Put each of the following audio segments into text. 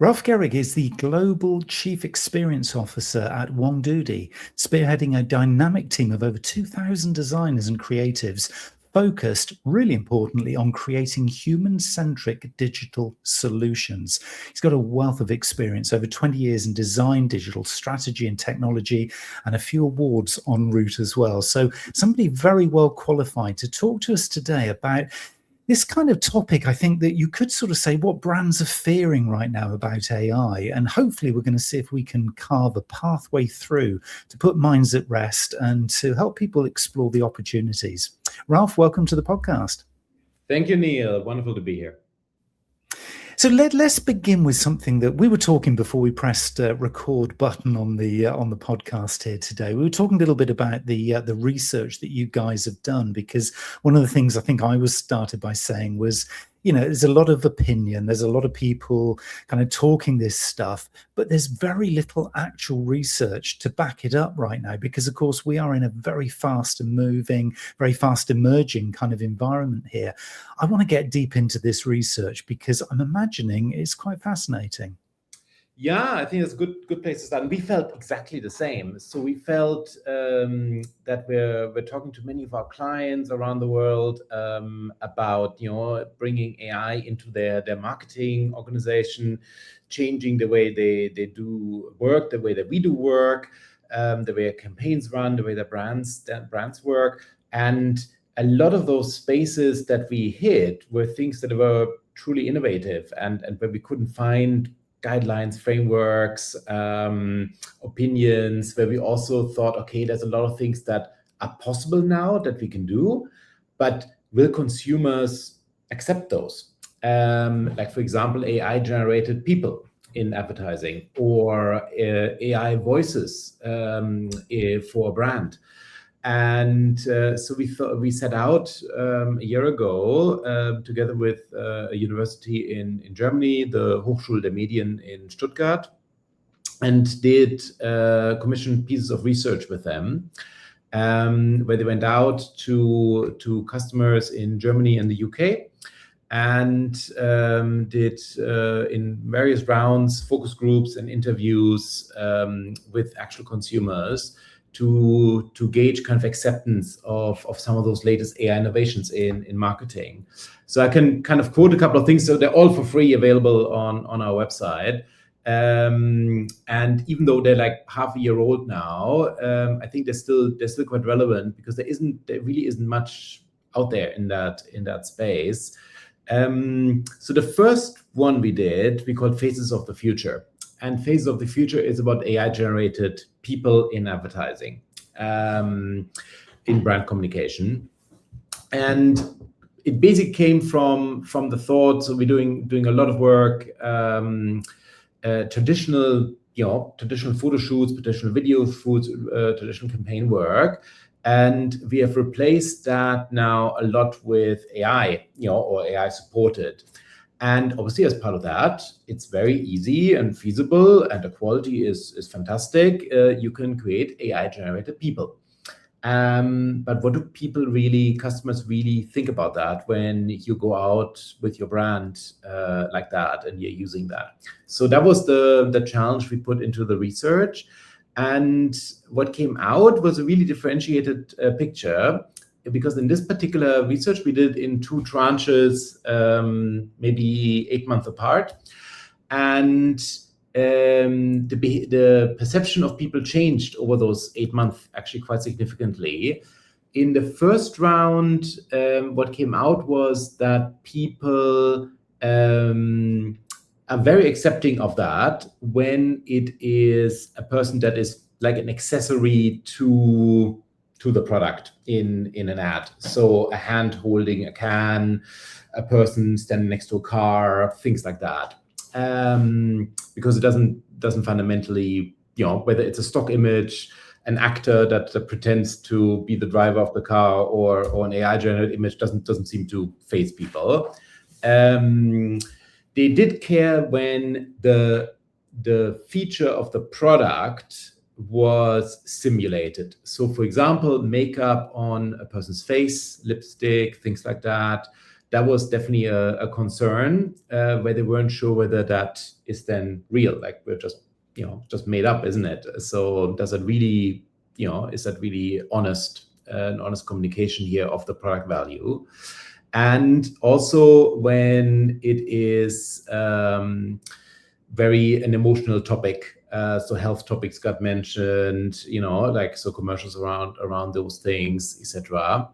Ralf Gehrig is the Global Chief Experience Officer at WongDoody, spearheading a dynamic team of over 2,000 designers and creatives focused, really importantly, on creating human-centric digital solutions. He's got a wealth of experience, over 20 years in design, digital strategy and technology, and a few awards en route as well. So somebody very well qualified to talk to us today about this kind of topic. I think that you could sort of say what brands are fearing right now about AI, and hopefully we're going to see if we can carve a pathway through to put minds at rest and to help people explore the opportunities. Ralf, welcome to the podcast. Thank you, Neil. Wonderful to be here. So let's begin with something that we were talking before we pressed record button on the podcast here today. We were talking a little bit about the research that you guys have done, because one of the things I think I was started by saying was, you know, there's a lot of opinion, there's a lot of people kind of talking this stuff, but there's very little actual research to back it up right now, because of course we are in a very fast and moving, very fast emerging kind of environment here. I want to get deep into this research because I'm imagining it's quite fascinating. Yeah, I think it's a good place to start. And we felt exactly the same. So we felt that we're talking to many of our clients around the world about, you know, bringing AI into their marketing organization, changing the way they do work, the way that we do work, the way campaigns run, the way that brands work. And a lot of those spaces that we hit were things that were truly innovative and where we couldn't find guidelines, frameworks, opinions, where we also thought, okay, there's a lot of things that are possible now that we can do, but will consumers accept those? Like, for example, AI-generated people in advertising, or AI voices for a brand. And so we set out a year ago together with a university in Germany, the Hochschule der Medien in Stuttgart, and did commissioned pieces of research with them, where they went out to customers in Germany and the UK, and did in various rounds focus groups and interviews with actual consumers to gauge kind of acceptance of some of those latest AI innovations in marketing. So I can kind of quote a couple of things. So they're all for free, available on our website. And even though they're like half a year old now, I think they're still quite relevant, because there really isn't much out there in that space. So the first one we did, we called Faces of the Future. And Faces of the Future is about AI-generated people in advertising, in brand communication. And it basically came from the thought, so we're doing a lot of work, traditional photo shoots, traditional video shoots, traditional campaign work. And we have replaced that now a lot with AI, or AI supported. And obviously, as part of that, it's very easy and feasible, and the quality is fantastic. You can create AI-generated people. But what do customers really think about that when you go out with your brand like that and you're using that? So that was the challenge we put into the research. And what came out was a really differentiated picture, because in this particular research we did in 2 tranches, maybe 8 months apart, and the perception of people changed over those 8 months actually quite significantly. In the first round, what came out was that people are very accepting of that when it is a person that is like an accessory to the product in an ad. So a hand holding a can, a person standing next to a car, things like that. Because it doesn't fundamentally, whether it's a stock image, an actor that pretends to be the driver of the car, or an AI-generated image, doesn't seem to faze people. They did care when the feature of the product was simulated. So for example, makeup on a person's face, lipstick, things like that, that was definitely a concern where they weren't sure whether that is then real. Like we're just made up, isn't it? So does it really, is that really honest, an honest communication here of the product value? And also when it is very an emotional topic, so health topics got mentioned, so commercials around those things, etc.,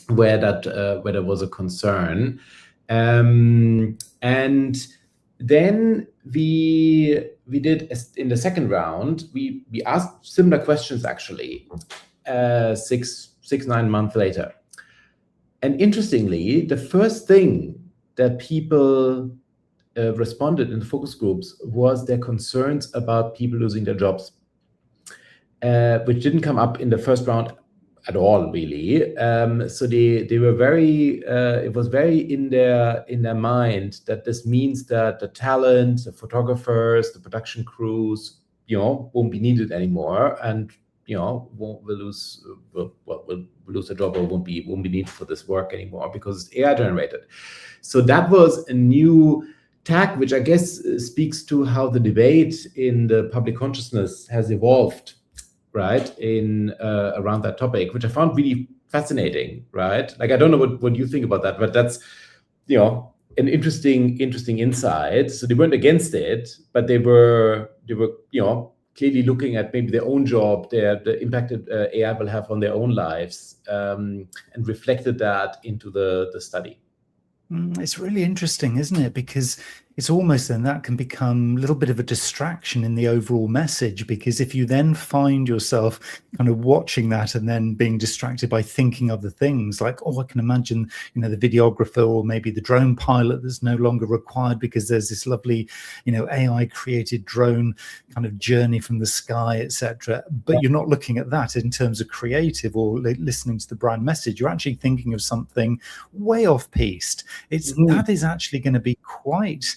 where there was a concern, and then we did in the second round. We asked similar questions actually, 9 months later, and interestingly, the first thing that people responded in the focus groups was their concerns about people losing their jobs, which didn't come up in the first round at all, really. So they were very. It was very in their mind that this means that the talent, the photographers, the production crews, won't be needed anymore, and will lose a job or won't be needed for this work anymore because it's AI generated. So that was a new tag, which I guess speaks to how the debate in the public consciousness has evolved, right, in around that topic, which I found really fascinating, right? Like, I don't know what you think about that, but that's an interesting insight. So they weren't against it, but they were clearly looking at maybe their own job, the impact that AI will have on their own lives, and reflected that into the study. It's really interesting, isn't it? Because it's almost then that can become a little bit of a distraction in the overall message, because if you then find yourself kind of watching that and then being distracted by thinking other things like, I can imagine, the videographer or maybe the drone pilot that's no longer required because there's this lovely, AI created drone kind of journey from the sky, etc. But you're not looking at that in terms of creative or listening to the brand message. You're actually thinking of something way off piste. That is actually going to be quite,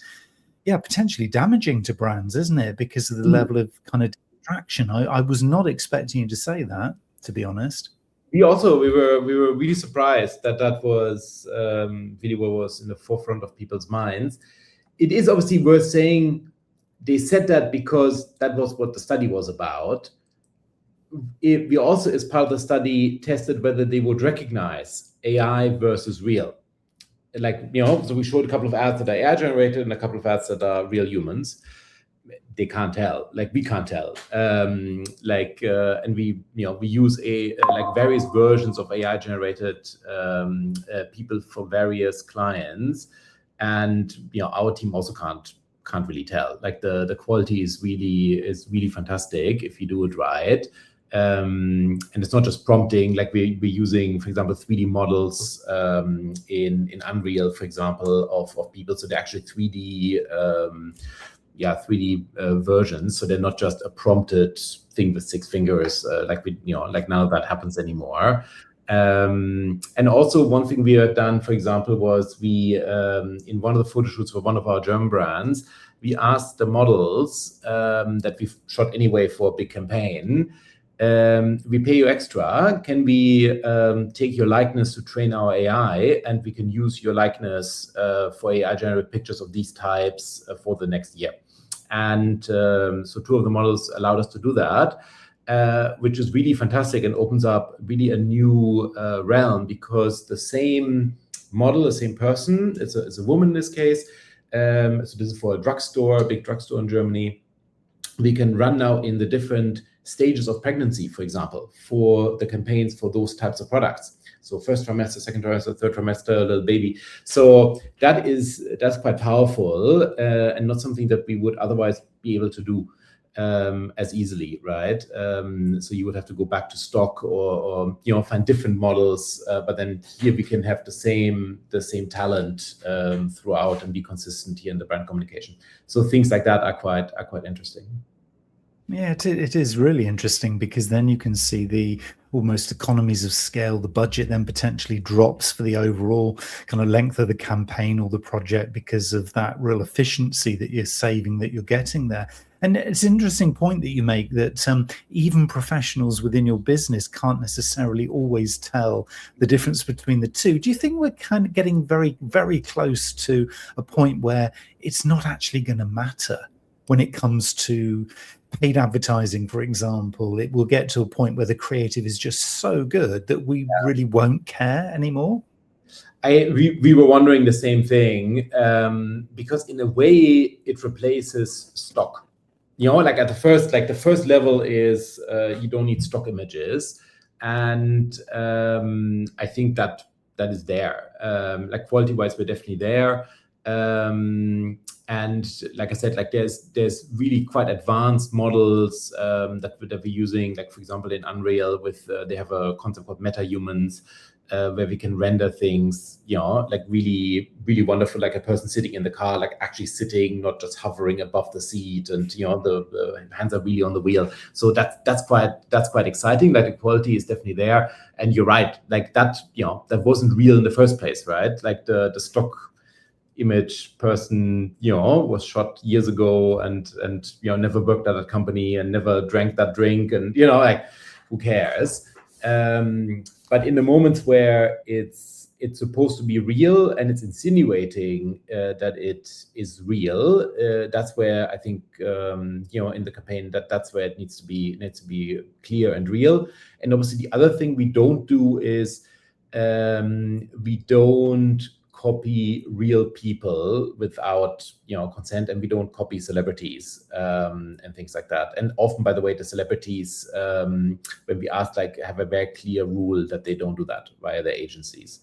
potentially damaging to brands, isn't it? Because of the level of kind of distraction. I was not expecting you to say that, to be honest. We were really surprised that was really what was in the forefront of people's minds. It is obviously worth saying they said that because that was what the study was about. We also, as part of the study, tested whether they would recognize AI versus real. So we showed a couple of ads that are AI generated and a couple of ads that are real humans. They can't tell, we can't tell. And we use various versions of AI generated people for various clients. And, our team also can't really tell. The quality is really fantastic if you do it right. And it's not just prompting, we're using, for example, 3D models in Unreal, for example, of people. So they're actually 3D versions. So they're not just a prompted thing with 6 fingers, none of that happens anymore. And also one thing we had done, for example, was we in one of the photo shoots for one of our German brands, we asked the models that we've shot anyway for a big campaign. We pay you extra. Can we take your likeness to train our AI, and we can use your likeness for AI generated pictures of these types for the next year? And so 2 of the models allowed us to do that, which is really fantastic and opens up really a new realm, because the same model, the same person, it's a woman in this case. So this is for a drugstore, a big drugstore in Germany. We can run now in the different stages of pregnancy, for example, for the campaigns for those types of products. So first trimester, second trimester, third trimester, little baby. So that's quite powerful, and not something that we would otherwise be able to do as easily, right? So you would have to go back to stock or find different models, but then here we can have the same talent throughout and be consistent here in the brand communication. So things like that are quite interesting. Yeah, it is really interesting, because then you can see the almost economies of scale. The budget then potentially drops for the overall kind of length of the campaign or the project because of that real efficiency that you're saving, that you're getting there. And it's an interesting point that you make that even professionals within your business can't necessarily always tell the difference between the two. Do you think we're kind of getting very, very close to a point where it's not actually going to matter when it comes to paid advertising, for example? It will get to a point where the creative is just so good that we really won't care anymore? We were wondering the same thing, because in a way it replaces stock. Like at the first level is you don't need stock images, and I think that is there. Like quality-wise, we're definitely there. And like I said, like there's really quite advanced models that we're using. Like for example, in Unreal, with they have a concept called meta-humans, where we can render things, like really, really wonderful, like a person sitting in the car, like actually sitting, not just hovering above the seat, and the hands are really on the wheel. So that's quite exciting. Like the quality is definitely there, and you're right, like that that wasn't real in the first place, right? Like the stock image person was shot years ago, and never worked at a company and never drank that drink, and like who cares? But in the moments where it's supposed to be real and it's insinuating that it is real, that's where I think in the campaign that's where it needs to be clear and real. And obviously the other thing we don't do is we don't copy real people without consent, and we don't copy celebrities and things like that. And often, by the way, the celebrities, when we ask, like, have a very clear rule that they don't do that via their agencies.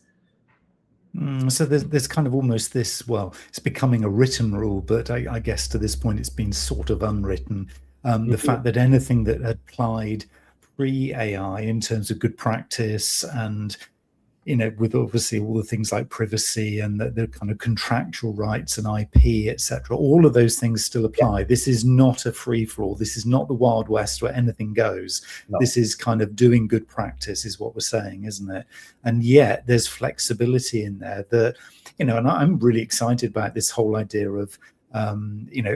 So there's kind of almost this, well, it's becoming a written rule, but I guess to this point it's been sort of unwritten. The fact that anything that applied pre-AI in terms of good practice, and with obviously all the things like privacy and the kind of contractual rights and IP, etc., all of those things still apply. This is not a free-for-all. This is not the Wild West where anything goes. No. This is kind of doing good practice, is what we're saying, isn't it? And yet there's flexibility in there that, and I'm really excited about this whole idea of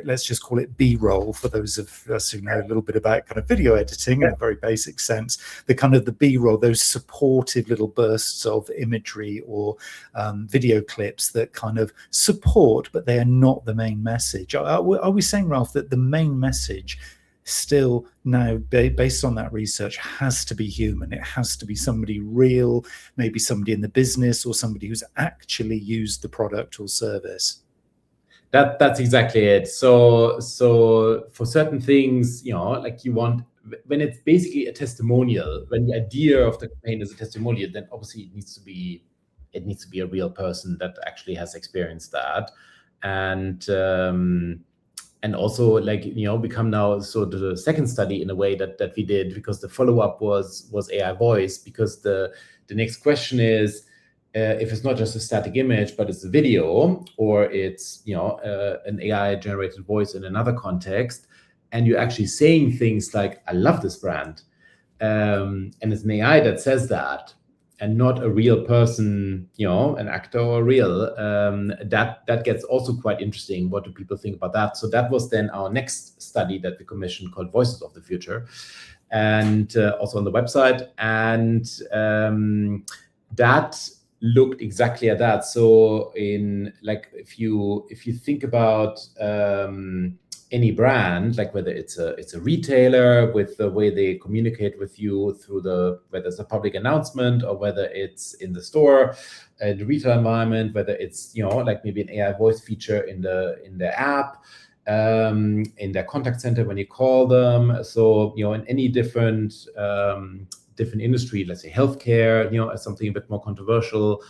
let's just call it B-roll for those of us who know a little bit about kind of video editing in a very basic sense. The kind of the B-roll, those supportive little bursts of imagery or video clips that kind of support, but they are not the main message. Are we saying, Ralf, that the main message still now, based on that research, has to be human? It has to be somebody real, maybe somebody in the business or somebody who's actually used the product or service? That's exactly it. So for certain things, like you want, when it's basically a testimonial, when the idea of the campaign is a testimonial, then obviously it needs to be a real person that actually has experienced that. And also, like, we come now so to the second study in a way that we did, because the follow-up was AI voice, because the next question is, if it's not just a static image, but it's a video, or it's an AI generated voice in another context, and you're actually saying things like, I love this brand, and it's an AI that says that, and not a real person, an actor or real, that gets also quite interesting. What do people think about that? So that was then our next study that we commissioned, called Voices of the Future, and also on the website. And that looked exactly at that. So in, like, if you think about any brand, like whether it's a retailer, with the way they communicate with you through whether it's a public announcement, or whether it's in the store, the retail environment, whether it's like maybe an AI voice feature in the app, in their contact center when you call them. So in any different industry, let's say healthcare, as something a bit more controversial,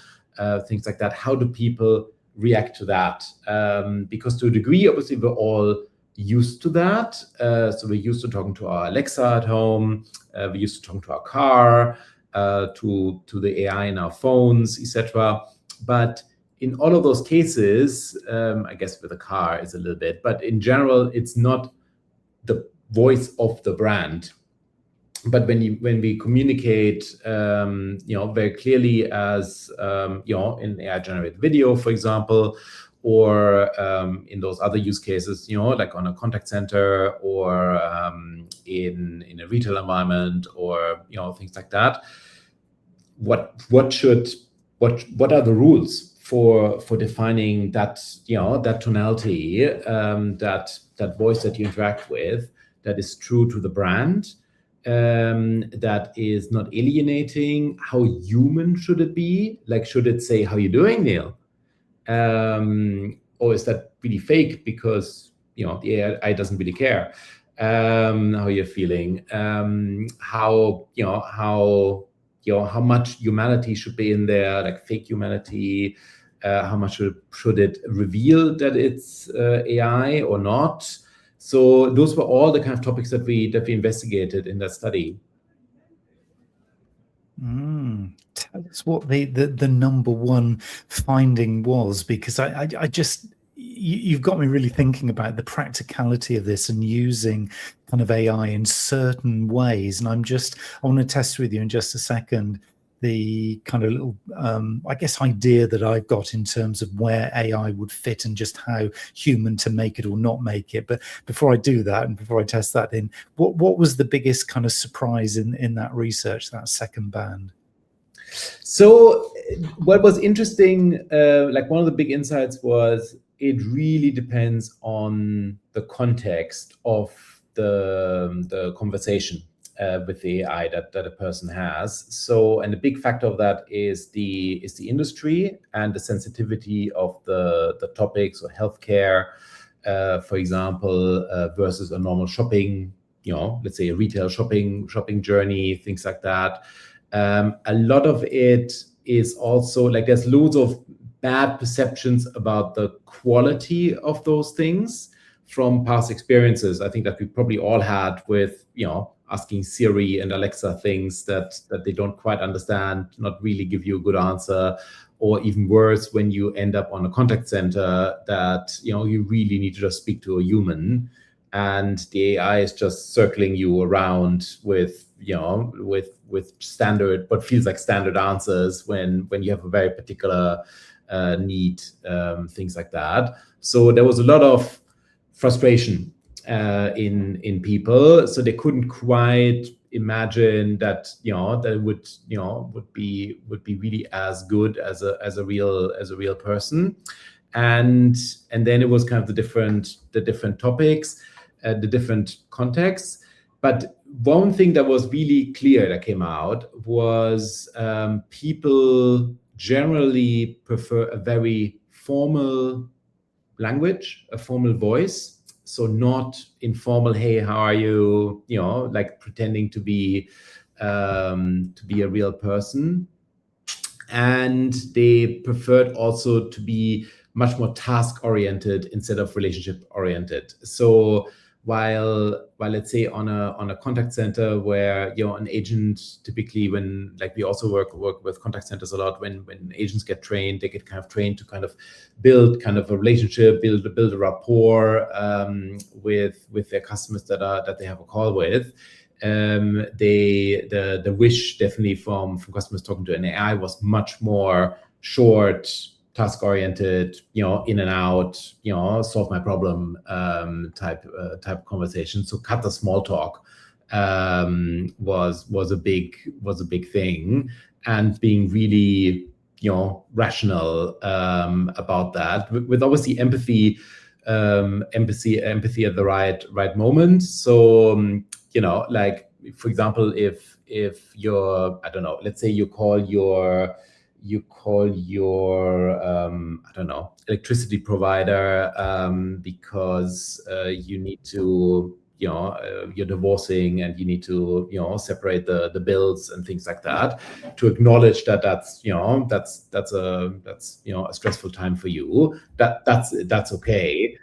things like that. How do people react to that? Because to a degree, obviously, we're all used to that. So we're used to talking to our Alexa at home. We're used to talking to our car, to the AI in our phones, etc. But in all of those cases, I guess with a car is a little bit, but in general, it's not the voice of the brand. But when we communicate, very clearly, as in AI generated video, for example, or in those other use cases, like on a contact center or in a retail environment or things like that. What are the rules for defining that that tonality, that voice that you interact with, that is true to the brand, that is not alienating? How human should it be? Like, should it say, "How you doing, Neil?" Or is that really fake because the AI doesn't really care how you're feeling? How much humanity should be in there, like fake humanity? How much should it reveal that it's AI or not? So those were all the kind of topics that we investigated in that study. Tell us what the number one finding was, because I just, you've got me really thinking about the practicality of this and using kind of AI in certain ways. And I want to test with you in just a second the kind of little, I guess, idea that I've got in terms of where AI would fit and just how human to make it or not make it. But before I do that, and before I test that in, what was the biggest kind of surprise in that research, that second band? So what was interesting, like one of the big insights was it really depends on the context of the conversation with the AI that a person has. So, and a big factor of that is the industry and the sensitivity of the topics, or healthcare, for example, versus a normal shopping, let's say a retail shopping journey, things like that. A lot of it is also like there's loads of bad perceptions about the quality of those things from past experiences. I think that we probably all had with, asking Siri and Alexa things that they don't quite understand, not really give you a good answer, or even worse, when you end up on a contact center that, you really need to just speak to a human, and the AI is just circling you around with standard, what feels like standard answers when you have a very particular need, things like that. So there was a lot of frustration in people, so they couldn't quite imagine that that would be really as good as a real person. And then it was kind of the different topics, the different contexts. But one thing that was really clear that came out was people generally prefer a very formal language, a formal voice. So not informal, "Hey, how are you?" Like pretending to be a real person. And they preferred also to be much more task-oriented instead of relationship-oriented. So while let's say on a contact center where an agent, typically, when, like, we also work with contact centers a lot, when agents get trained, they get kind of trained to kind of build kind of a relationship, build a rapport with their customers that they have a call with. The wish definitely from customers talking to an AI was much more short, task-oriented, in and out, solve my problem type conversation. So cut the small talk was a big thing, and being really rational about that, with obviously empathy at the right moment. So like, for example, if you're, I don't know, let's say you call your I don't know, electricity provider because you need to, you're divorcing and you need to, separate the bills and things like that, to acknowledge that's a stressful time for you. That's okay,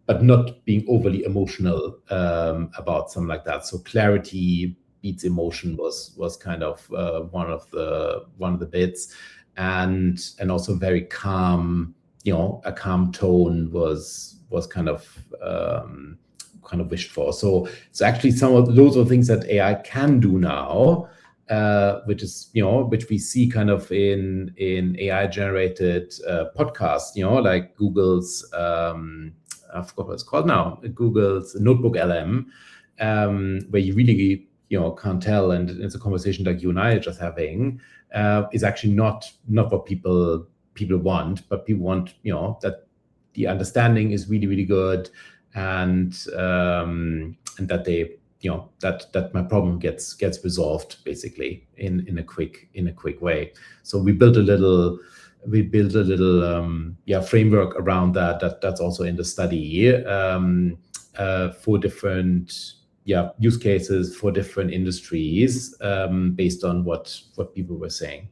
but not being overly emotional about something like that. So clarity beats emotion was kind of one of the bits, and also very calm. A calm tone was kind of wished for. So actually, some of those are things that AI can do now, which we see kind of in AI generated podcasts, like Google's I forgot what it's called now, Google's Notebook LM, where you really can't tell, and it's a conversation like you and I are just having, is actually not what people want, but people want that the understanding is really, really good, and that they that my problem gets resolved basically in a quick way. So we built a little framework around that's also in the study, for different use cases for different industries, based on what people were saying.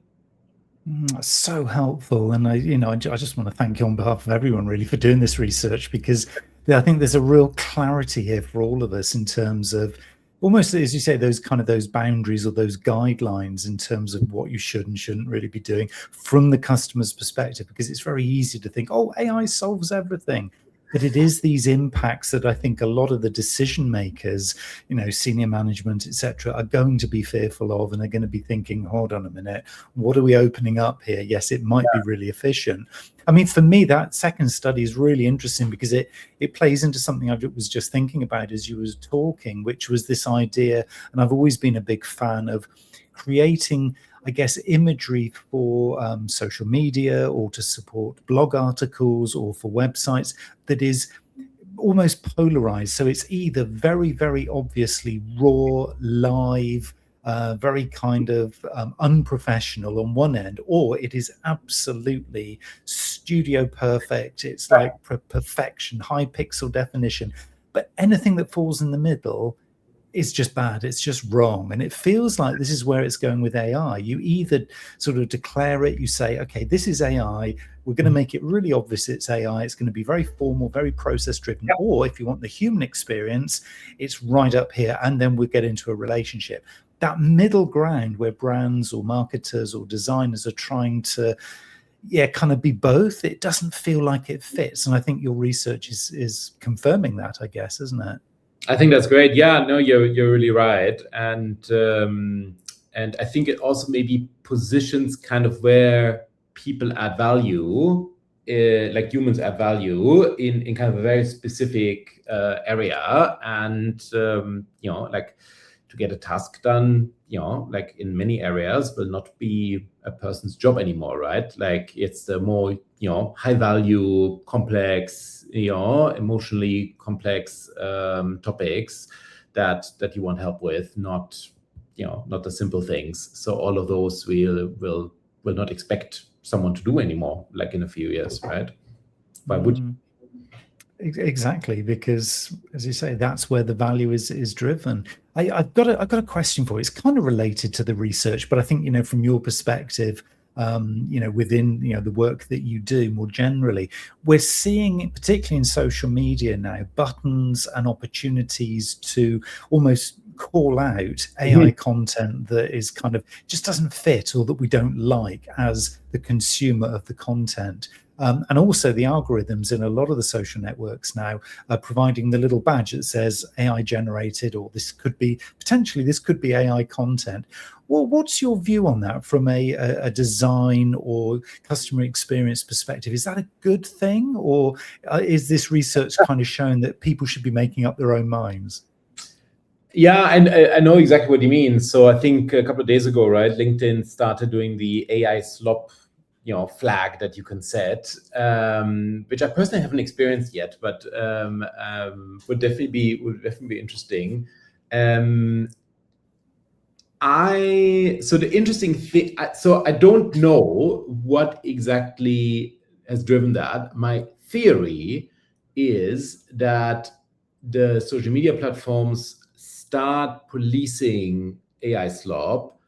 So helpful, and I just want to thank you on behalf of everyone really for doing this research, because I think there's a real clarity here for all of us in terms of almost, as you say, those boundaries or those guidelines in terms of what you should and shouldn't really be doing from the customer's perspective, because it's very easy to think, oh, AI solves everything. But it is these impacts that I think a lot of the decision makers, senior management, etc., are going to be fearful of, and are going to be thinking, hold on a minute, what are we opening up here? Yes, it might be really efficient. I mean, for me, that second study is really interesting because it plays into something I was just thinking about as you was talking, which was this idea, and I've always been a big fan of creating, I guess, imagery for social media or to support blog articles or for websites that is almost polarized. So it's either very, very obviously raw, live, very kind of unprofessional on one end, or it is absolutely studio perfect. It's like perfection, high pixel definition. But anything that falls in the middle is just bad. It's just wrong. And it feels like this is where it's going with AI. You either sort of declare it, you say, okay, this is AI. We're going to make it really obvious it's AI. It's going to be very formal, very process driven. Or if you want the human experience, it's right up here. And then we get into a relationship. That middle ground where brands or marketers or designers are trying to kind of be both, it doesn't feel like it fits. And I think your research is confirming that, I guess, isn't it? I think that's great. Yeah, no, you're really right, and I think it also maybe positions kind of where people add value, like humans add value in kind of a very specific area, and like to get a task done, like in many areas will not be a person's job anymore, right? Like it's the more high value, complex, emotionally complex topics that you want help with, not the simple things. So all of those will not expect someone to do anymore, like in a few years, right? Why would you? Exactly, because as you say, that's where the value is driven. I've got a question for you. It's kind of related to the research, but I think from your perspective, within the work that you do more generally, we're seeing, particularly in social media now, buttons and opportunities to almost call out AI content that is kind of just doesn't fit or that we don't like as the consumer of the content. And also the algorithms in a lot of the social networks now are providing the little badge that says AI generated, or this could be AI content. Well, what's your view on that from a design or customer experience perspective? Is that a good thing, or is this research kind of showing that people should be making up their own minds? Yeah, and I know exactly what you mean. So I think a couple of days ago, right, LinkedIn started doing the AI slop flag that you can set, which I personally haven't experienced yet, but would definitely be interesting. So the interesting thing, so I don't know what exactly has driven that. My theory is that the social media platforms start policing AI slop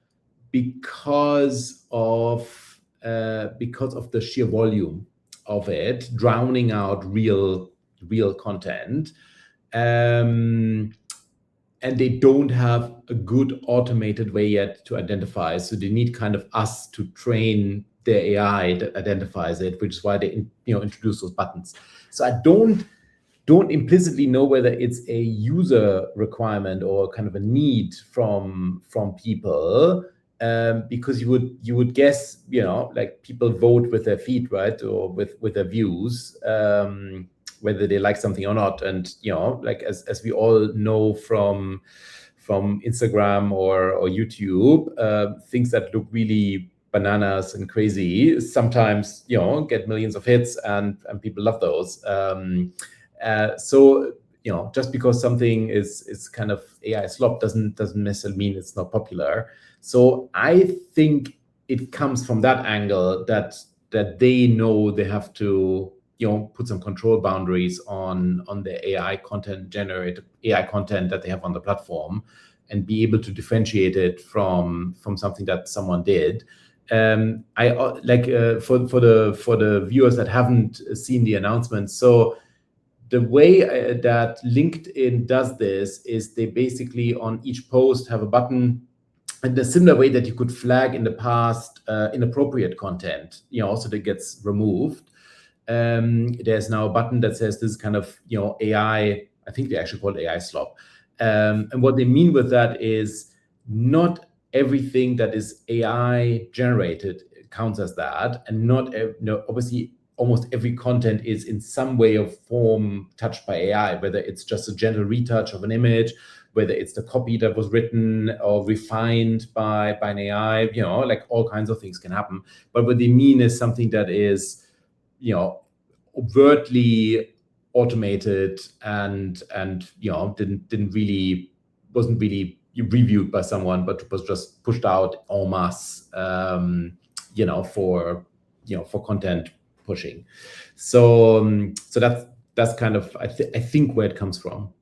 because of the sheer volume of it, drowning out real content, and they don't have a good automated way yet to identify. So they need kind of us to train their AI that identifies it, which is why they introduce those buttons. So I don't implicitly know whether it's a user requirement or kind of a need from people because you would guess, like people vote with their feet, right, or with their views, whether they like something or not. And like as we all know from Instagram or YouTube, things that look really bananas and crazy sometimes get millions of hits, and people love those. So just because something is kind of AI slop doesn't necessarily mean it's not popular. So I think it comes from that angle that they know they have to put some control boundaries on the AI content that they have on the platform, and be able to differentiate it from something that someone did. I like for the viewers that haven't seen the announcement. So the way that LinkedIn does this is they basically on each post have a button, in a similar way that you could flag in the past inappropriate content, so that gets removed. There's now a button that says this kind of AI. I think they actually call it AI slop. And what they mean with that is not everything that is AI generated counts as that, and not obviously almost every content is in some way or form touched by AI, whether it's just a gentle retouch of an image, whether it's the copy that was written or refined by an AI, like all kinds of things can happen. But what they mean is something that is, overtly automated and wasn't really reviewed by someone, but was just pushed out en masse, for content pushing. So that's kind of I think where it comes from.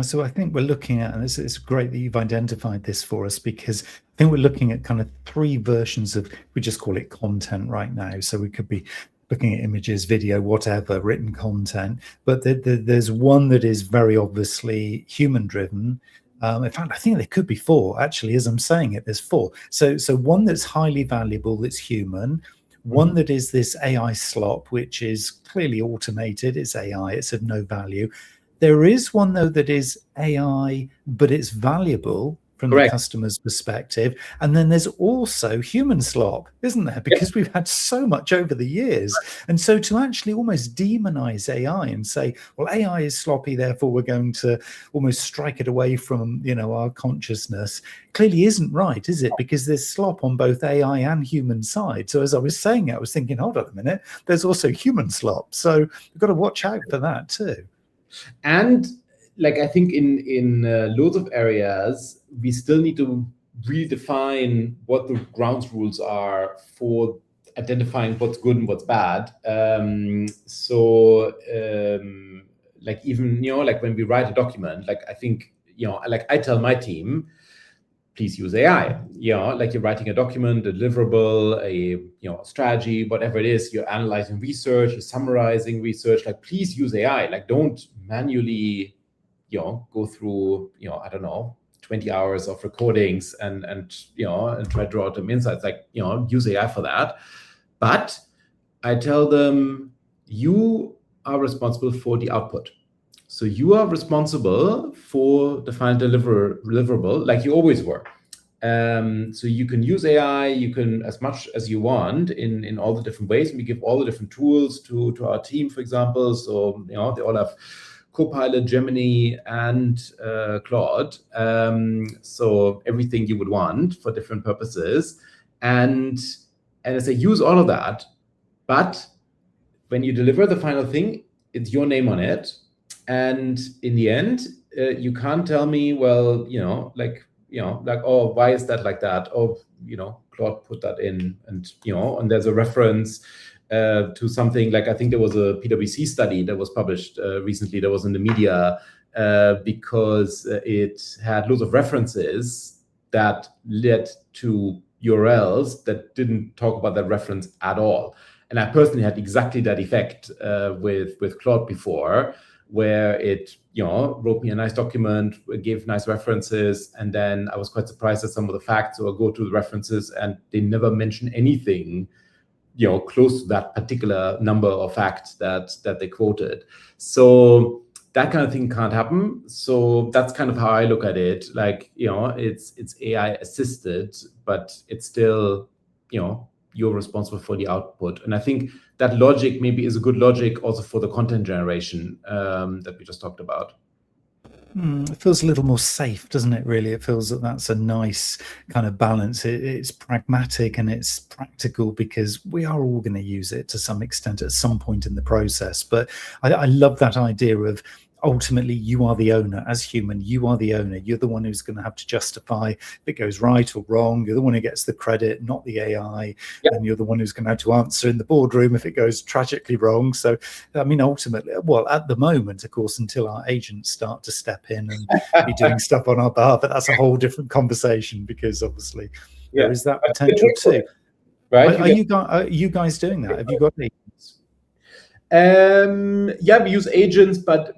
So I think we're looking at, and it's great that you've identified this for us, because I think we're looking at kind of three versions of, we just call it content right now. So we could be looking at images, video, whatever, written content, but there's one that is very obviously human driven. In fact, I think there could be four. Actually, as I'm saying it, there's four. So one that's highly valuable, that's human. One that is this AI slop, which is clearly automated. It's AI. It's of no value. There is one, though, that is AI, but it's valuable from Correct. the customer's perspective. And then there's also human slop, isn't there? Because we've had so much over the years. And so to actually almost demonize AI and say, well, AI is sloppy, therefore we're going to almost strike it away from, our consciousness, clearly isn't right, is it? Because there's slop on both AI and human side. So as I was saying it, I was thinking, hold on a minute, there's also human slop. So we've got to watch out for that too. And like I think in loads of areas, we still need to redefine what the ground rules are for identifying what's good and what's bad. Like even like when we write a document, like I think like I tell my team, please use AI. Like you're writing a document, a deliverable, a strategy, whatever it is, you're analyzing research, you're summarizing research, like please use AI. Like don't manually go through I don't know 20 hours of recordings and try to draw out them insights. Like use AI for that. But I tell them, you are responsible for the output. So you are responsible for the final deliverable, like you always were. So you can use AI, you can as much as you want in all the different ways, and we give all the different tools to our team, for example. So they all have Copilot, Gemini, and Claude. So everything you would want for different purposes, and I say use all of that, but when you deliver the final thing, it's your name on it. And in the end, you can't tell me, well, like, oh, why is that like that? Oh, Claude put that in, and and there's a reference to something. Like I think there was a PwC study that was published recently that was in the media because it had loads of references that led to URLs that didn't talk about that reference at all. And I personally had exactly that effect with Claude before, where it wrote me a nice document, gave nice references, and then I was quite surprised at some of the facts, or go to the references and they never mention anything close to that particular number of facts that they quoted. So that kind of thing can't happen. So that's kind of how I look at it. Like, it's AI assisted, but it's still, you're responsible for the output. And I think that logic maybe is a good logic also for the content generation that we just talked about. It feels a little more safe, doesn't it, really? It feels that that's a nice kind of balance. It's pragmatic and it's practical because we are all going to use it to some extent at some point in the process. But I love that idea of ultimately you are the owner. As human, you are the owner. You're the one who's going to have to justify if it goes right or wrong. You're the one who gets the credit, not the AI. Yep. And you're the one who's going to have to answer in the boardroom if it goes tragically wrong. So, I mean, ultimately, well, at the moment, of course, until our agents start to step in and be doing stuff on our behalf, but that's a whole different conversation because obviously there is that potential too. Right? Are you guys doing that? Have you got agents? Yeah, we use agents, but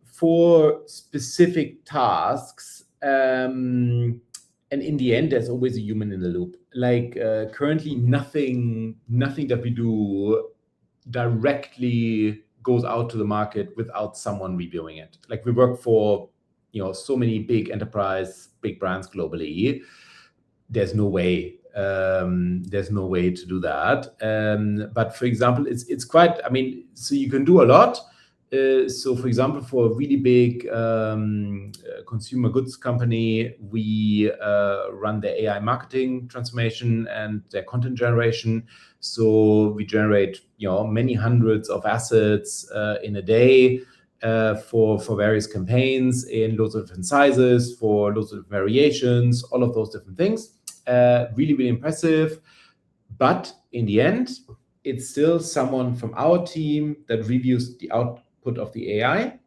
for specific tasks. And in the end, there's always a human in the loop. Like currently, nothing that we do directly goes out to the market without someone reviewing it. Like we work for, so many big brands globally. There's no way to do that. But for example, it's quite, so you can do a lot. So for example, for a really big consumer goods company, we run their AI marketing transformation and their content generation. So we generate, many hundreds of assets in a day for various campaigns in lots of different sizes, for lots of variations, all of those different things. Really, really impressive. But in the end, it's still someone from our team that reviews the output of the AI,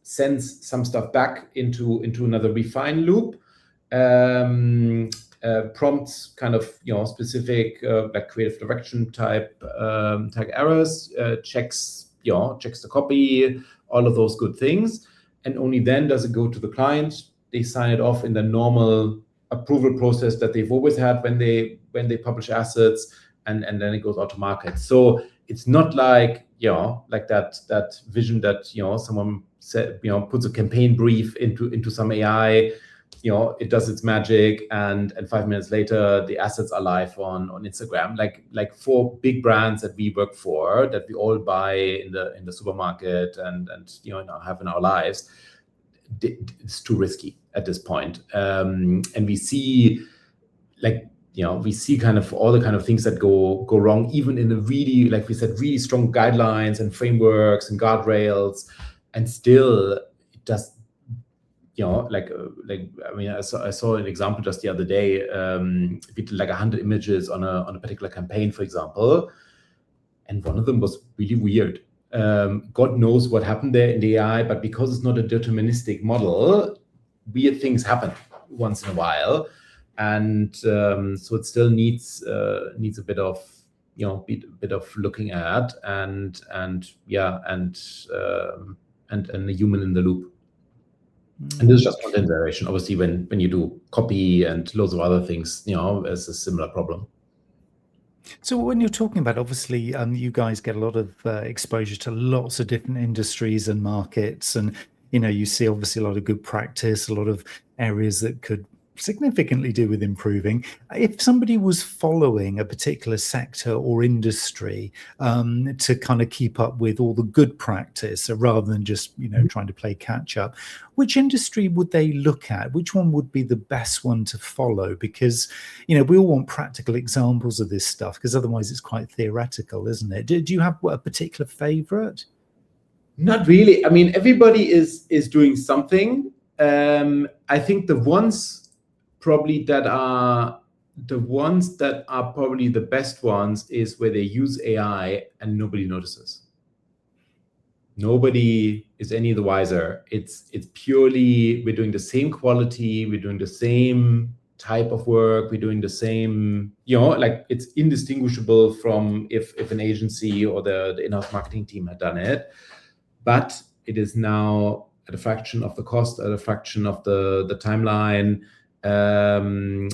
sends some stuff back into another refine loop, prompts kind of specific like creative direction type errors, checks the copy, all of those good things, and only then does it go to the client. They sign it off in the normal approval process that they've always had when they publish assets, and then it goes out to market. So it's not like like that vision that someone said puts a campaign brief into some AI, it does its magic, and 5 minutes later the assets are live on Instagram. Like for big brands that we work for, that we all buy in the supermarket and have in our lives, it's too risky at this point. And we see kind of all the kind of things that go wrong, even in the really, like we said, really strong guidelines and frameworks and guardrails, and still it does. I saw an example just the other day. We did like 100 images on a particular campaign, for example, and one of them was really weird. God knows what happened there in the AI, but because it's not a deterministic model, weird things happen once in a while, and so it still needs a bit of looking at and a human in the loop. And this is just content generation. Obviously, when you do copy and loads of other things, it's a similar problem. So when you're talking about, obviously, you guys get a lot of exposure to lots of different industries and markets, and you see obviously a lot of good practice, a lot of areas that could significantly do with improving. If somebody was following a particular sector or industry to kind of keep up with all the good practice rather than just trying to play catch up, which industry would they look at? Which one would be the best one to follow? Because we all want practical examples of this stuff, because otherwise it's quite theoretical, isn't it? Do you have a particular favorite? Not really. I mean, everybody is doing something. I think the ones that are probably the best ones is where they use AI and nobody notices. Nobody is any the wiser. It's purely, we're doing the same quality, we're doing the same type of work, we're doing the same, like it's indistinguishable from if an agency or the in-house marketing team had done it. But it is now at a fraction of the cost, at a fraction of the timeline, and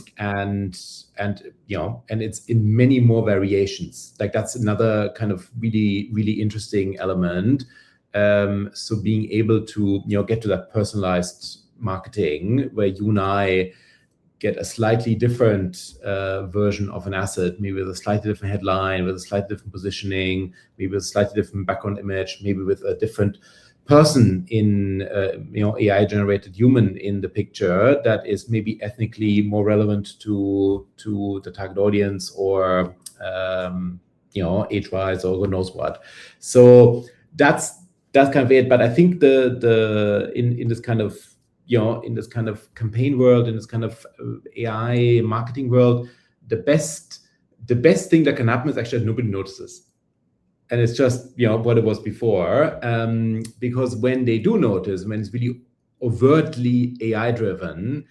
it's in many more variations. Like that's another kind of really, really interesting element. So being able to get to that personalized marketing where you and I get a slightly different version of an asset, maybe with a slightly different headline, with a slightly different positioning, maybe with a slightly different background image, maybe with a different person in AI generated human in the picture that is maybe ethnically more relevant to the target audience, or age-wise, or who knows what. So that's kind of it. But I think in this kind of in this kind of campaign world, in this kind of AI marketing world, the best thing that can happen is actually that nobody notices. And it's just, what it was before. Because when they do notice, when it's really overtly AI driven,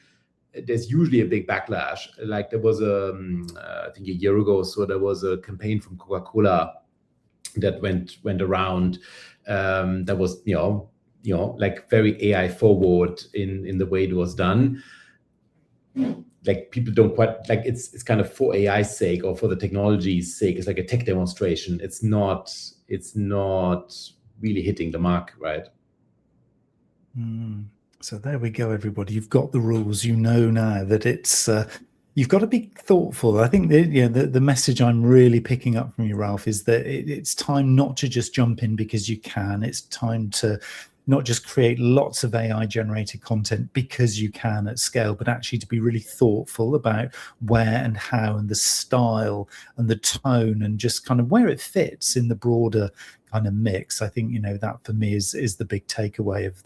there's usually a big backlash. Like there was I think a year ago, so there was a campaign from Coca-Cola that went around, that was, like very AI forward in the way it was done. Like people don't quite like it's kind of for AI's sake or for the technology's sake. It's like a tech demonstration. It's not really hitting the mark, right? So there we go, everybody. You've got the rules. You know now that it's you've got to be thoughtful. I think the message I'm really picking up from you, Ralf, is that it's time not to just jump in because you can. It's time to not just create lots of AI generated content because you can at scale, but actually to be really thoughtful about where and how and the style and the tone and just kind of where it fits in the broader kind of mix. I think that for me is the big takeaway of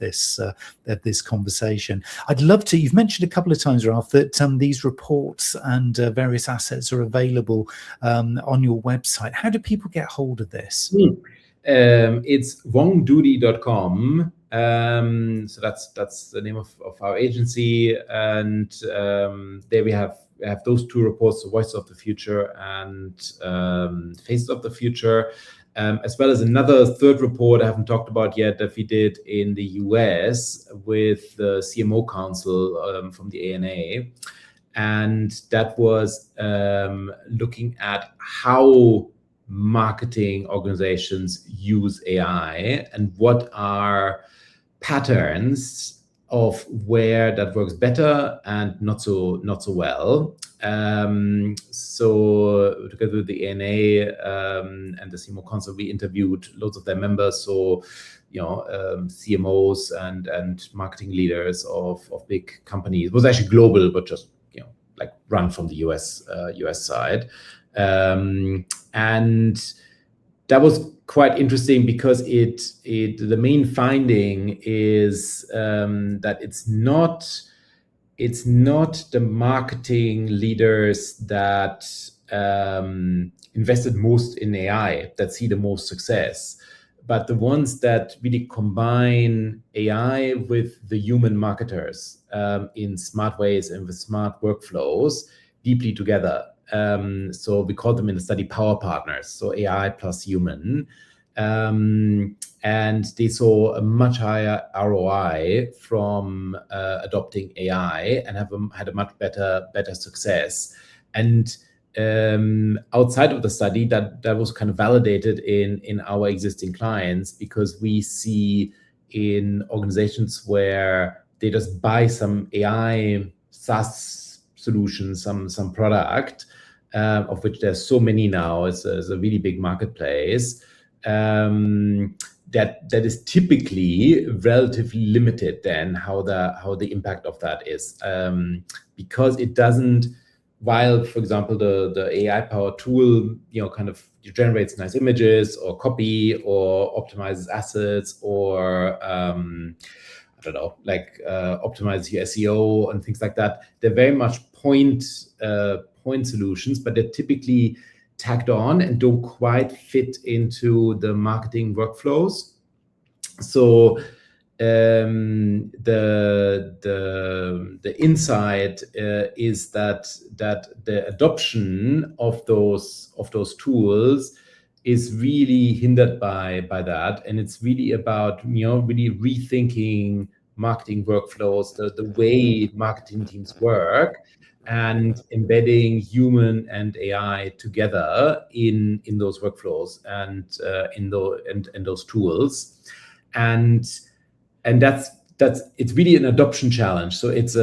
this conversation. I'd love to. You've mentioned a couple of times, Ralf, that these reports and various assets are available on your website. How do people get hold of this? It's WongDoody.com. So that's the name of our agency, and there we have those two reports: the Voices of the Future and Faces of the Future. As well as another third report I haven't talked about yet that we did in the US with the CMO Council from the ANA. And that was looking at how marketing organizations use AI and what are patterns of where that works better and not so well. So together with the ANA and the CMO Council, we interviewed loads of their members, so CMOs and marketing leaders of big companies. It was actually global, but just like run from the US side, and that was quite interesting because the main finding is that it's not the marketing leaders that invested most in AI that see the most success, but the ones that really combine AI with the human marketers in smart ways and with smart workflows deeply together. So we call them in the study power partners, so AI plus human. And they saw a much higher ROI from adopting AI and had a much better success. And outside of the study, that was kind of validated in our existing clients, because we see in organizations where they just buy some AI SaaS solution, some product, of which there's so many now. It's a really big marketplace. That is typically relatively limited then how the impact of that is, because it doesn't, while for example the AI powered tool kind of generates nice images or copy or optimizes assets or I don't know, like optimize your SEO and things like that. They're very much point solutions, but they're typically tagged on and don't quite fit into the marketing workflows. So the insight is that the adoption of those tools is really hindered by that, and it's really about really rethinking marketing workflows, the way marketing teams work, and embedding human and AI together in those workflows and in those tools. and that's it's really an adoption challenge. So it's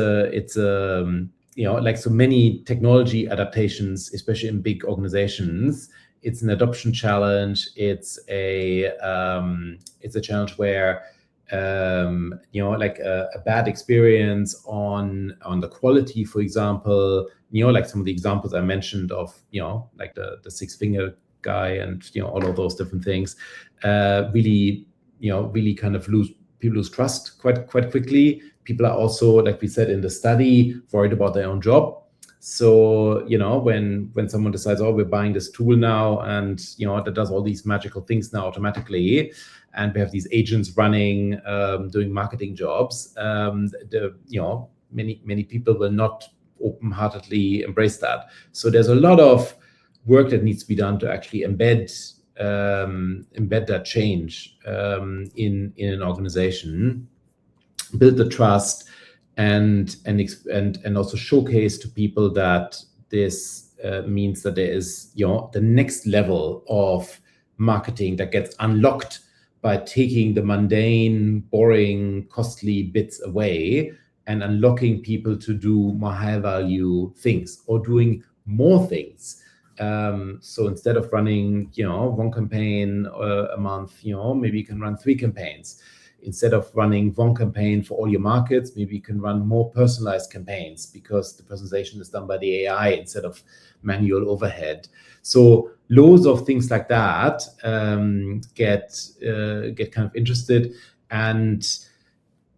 like so many technology adaptations, especially in big organizations, it's an adoption challenge. It's a challenge where like a bad experience on the quality, for example, like some of the examples I mentioned of, like the six-finger guy and, all of those different things, really kind of people lose trust quite quickly. People are also, like we said in the study, worried about their own job. So, when someone decides, oh, we're buying this tool now and, that does all these magical things now automatically, and we have these agents running, doing marketing jobs, many people will not open-heartedly embrace that. So there's a lot of work that needs to be done to actually embed that change in an organization, build the trust, and also showcase to people that this means that there is the next level of marketing that gets unlocked by taking the mundane, boring, costly bits away and unlocking people to do more high value things or doing more things. So instead of running, one campaign a month, maybe you can run 3 campaigns. Instead of running one campaign for all your markets, maybe you can run more personalized campaigns because the personalization is done by the AI instead of manual overhead. So loads of things like that get kind of interested, and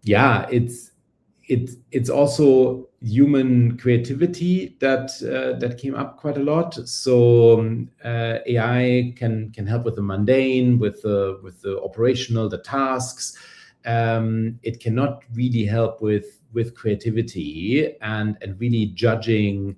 yeah, it's also human creativity that came up quite a lot. So AI can help with the mundane, with the operational, the tasks. It cannot really help with creativity and really judging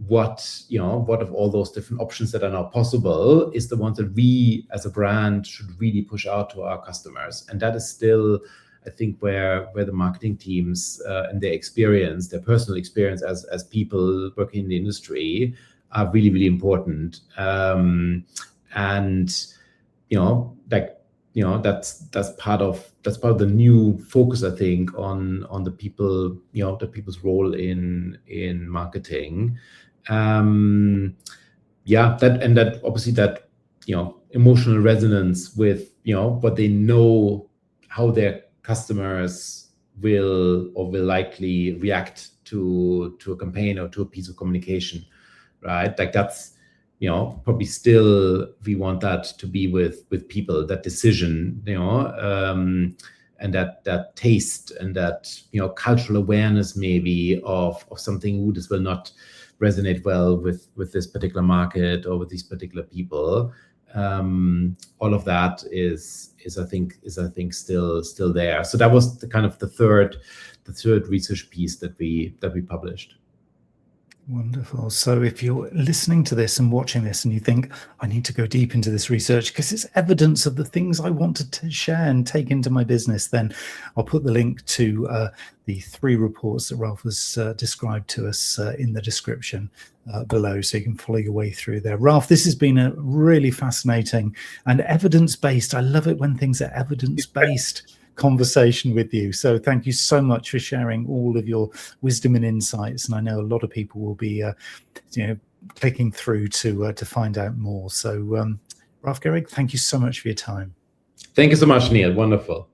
what of all those different options that are now possible is the ones that we as a brand should really push out to our customers. And that is still, I think, where the marketing teams and their experience, their personal experience as people working in the industry are really, really important. And that's part of the new focus, I think, on the people, the people's role in marketing. That obviously that emotional resonance with what they know, how their customers will likely react to a campaign or to a piece of communication, right? Like that's probably still we want that to be with people, that decision, and that taste and that cultural awareness maybe of something. This will not resonate well with this particular market or with these particular people. All of that is I think still there. So that was the third research piece that we published. Wonderful. So if you're listening to this and watching this and you think, I need to go deep into this research because it's evidence of the things I wanted to share and take into my business, then I'll put the link to the 3 reports that Ralf has described to us in the description below, so you can follow your way through there. Ralf, this has been a really fascinating and evidence-based. I love it when things are evidence-based conversation with you. So thank you so much for sharing all of your wisdom and insights. And I know a lot of people will be, clicking through to find out more. So Ralf Gehrig, thank you so much for your time. Thank you so much, Neil. Wonderful.